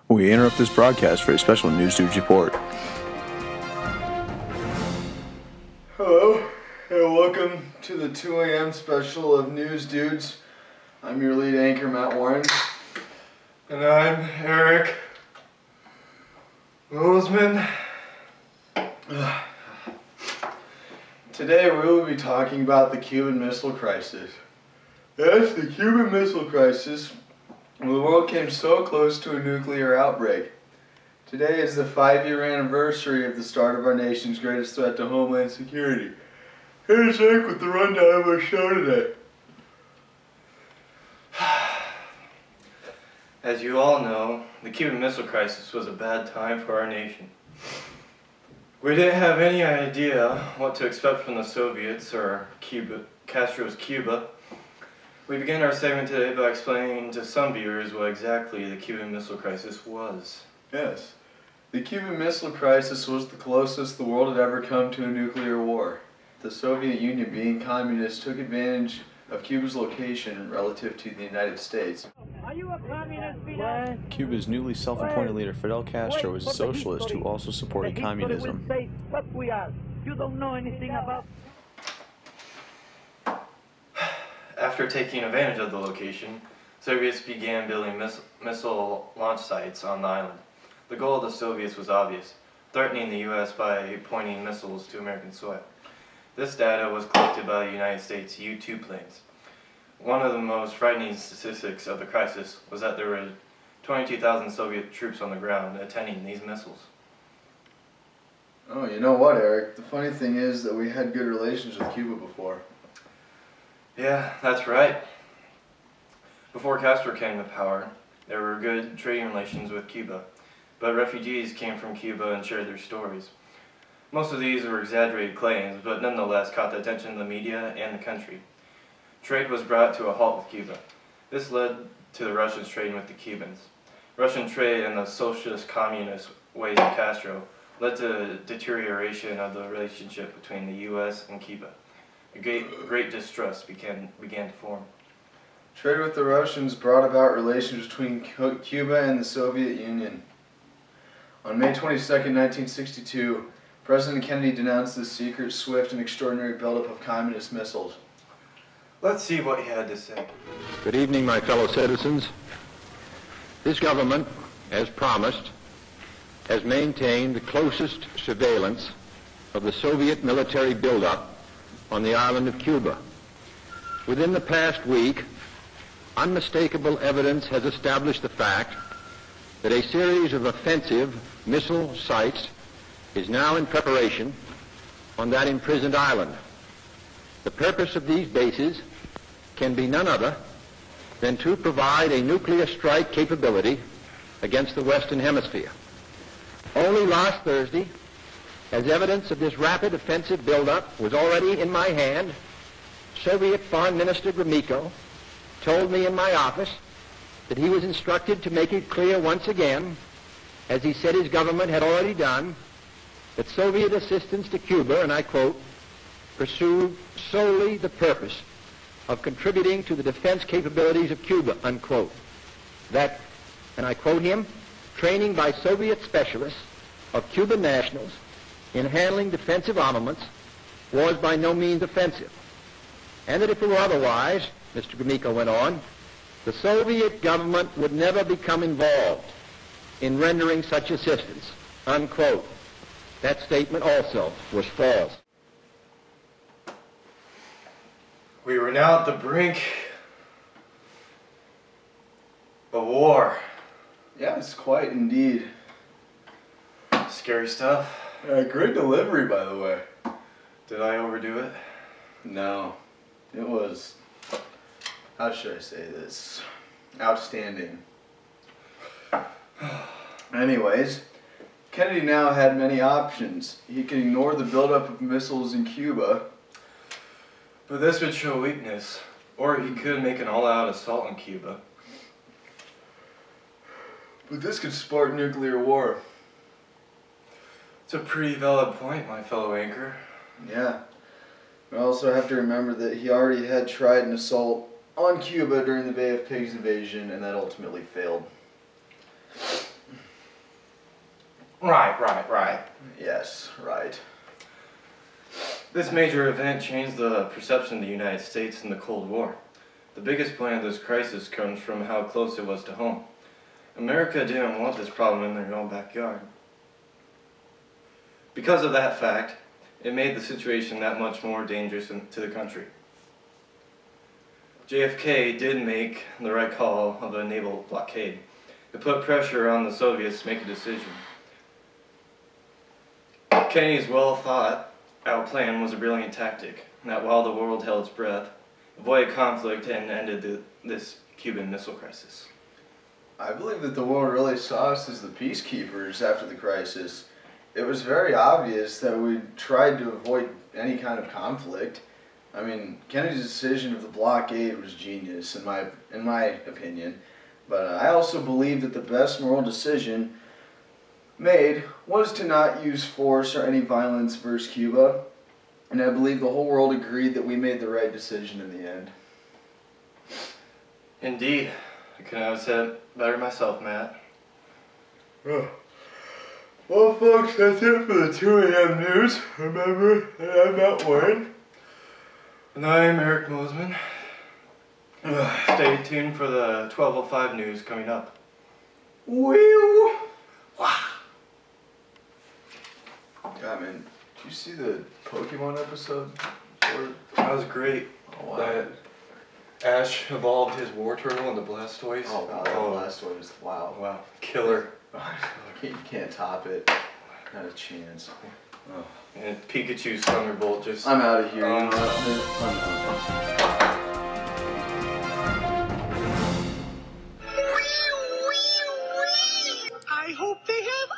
We interrupt this broadcast for a special News Dudes report. Hello, and welcome to the 2 a.m. special of News Dudes. I'm your lead anchor, Matt Warren. And I'm Eric Roseman. Today we will be talking about the Cuban Missile Crisis. Yes, the Cuban Missile Crisis. The world came so close to a nuclear outbreak. Today is the 5-year anniversary of the start of our nation's greatest threat to homeland security. Here's Eric with the rundown of our show today. As you all know, the Cuban Missile Crisis was a bad time for our nation. We didn't have any idea what to expect from the Soviets or Castro's Cuba. We begin our segment today by explaining to some viewers what exactly the Cuban Missile Crisis was. Yes. The Cuban Missile Crisis was the closest the world had ever come to a nuclear war. The Soviet Union, being communist, took advantage of Cuba's location relative to the United States. Are you a communist, Fidel? Cuba's newly self-appointed leader Fidel Castro was a socialist who also supported communism. What we are. You don't know anything about. After taking advantage of the location, Soviets began building missile launch sites on the island. The goal of the Soviets was obvious, threatening the U.S. by pointing missiles to American soil. This data was collected by the United States U-2 planes. One of the most frightening statistics of the crisis was that there were 22,000 Soviet troops on the ground attending these missiles. Oh, you know what, Eric? The funny thing is that we had good relations with Cuba before. Yeah, that's right. Before Castro came to power, there were good trading relations with Cuba, but refugees came from Cuba and shared their stories. Most of these were exaggerated claims, but nonetheless caught the attention of the media and the country. Trade was brought to a halt with Cuba. This led to the Russians trading with the Cubans. Russian trade and the socialist communist ways of Castro led to deterioration of the relationship between the U.S. and Cuba. A great distrust began to form. Trade with the Russians brought about relations between Cuba and the Soviet Union. On May 22, 1962, President Kennedy denounced the secret, swift, and extraordinary buildup of communist missiles. Let's see what he had to say. Good evening, my fellow citizens. This government, as promised, has maintained the closest surveillance of the Soviet military buildup on the island of Cuba. Within the past week, unmistakable evidence has established the fact that a series of offensive missile sites is now in preparation on that imprisoned island. The purpose of these bases can be none other than to provide a nuclear strike capability against the Western Hemisphere. Only last Thursday, as evidence of this rapid offensive buildup was already in my hand, Soviet Foreign Minister Gromyko told me in my office that he was instructed to make it clear once again, as he said his government had already done, that Soviet assistance to Cuba, and I quote, pursued solely the purpose of contributing to the defense capabilities of Cuba, unquote. That, and I quote him, training by Soviet specialists of Cuban nationals in handling defensive armaments was by no means offensive. And that if it were otherwise, Mr. Gromyko went on, the Soviet government would never become involved in rendering such assistance, unquote. That statement also was false. We were now at the brink of war. Yes, quite indeed. Scary stuff. Great delivery, by the way. Did I overdo it? No. It was, how should I say this? Outstanding. Anyways, Kennedy now had many options. He could ignore the buildup of missiles in Cuba. But this would show weakness. Or he could make an all-out assault on Cuba. But this could spark nuclear war. It's a pretty valid point, my fellow anchor. Yeah. We also have to remember that he already had tried an assault on Cuba during the Bay of Pigs invasion, and that ultimately failed. Right. Yes, right. This major event changed the perception of the United States in the Cold War. The biggest point of this crisis comes from how close it was to home. America didn't want this problem in their own backyard. Because of that fact, it made the situation that much more dangerous to the country. JFK did make the right call of a naval blockade. It put pressure on the Soviets to make a decision. Kennedy's well-thought-out plan was a brilliant tactic, that while the world held its breath, avoided conflict and ended this Cuban Missile Crisis. I believe that the world really saw us as the peacekeepers after the crisis. It was very obvious that we tried to avoid any kind of conflict. I mean, Kennedy's decision of the blockade was genius, in my opinion. But I also believe that the best moral decision made was to not use force or any violence versus Cuba. And I believe the whole world agreed that we made the right decision in the end. Indeed. I couldn't have said it better myself, Matt. Oh. Well, folks, that's it for the 2 a.m. news. Remember that I'm not Warren. And I'm Eric Mosman. Stay tuned for the 12:05 news coming up. Woo! God, man, did you see the Pokemon episode? That was great. Oh, wow. That Ash evolved his War Turtle into Blastoise. Oh, wow, that Blastoise, wow. Wow, killer. You can't top it. Not a chance. Oh. And Pikachu's Thunderbolt just... I'm out of here. I hope they have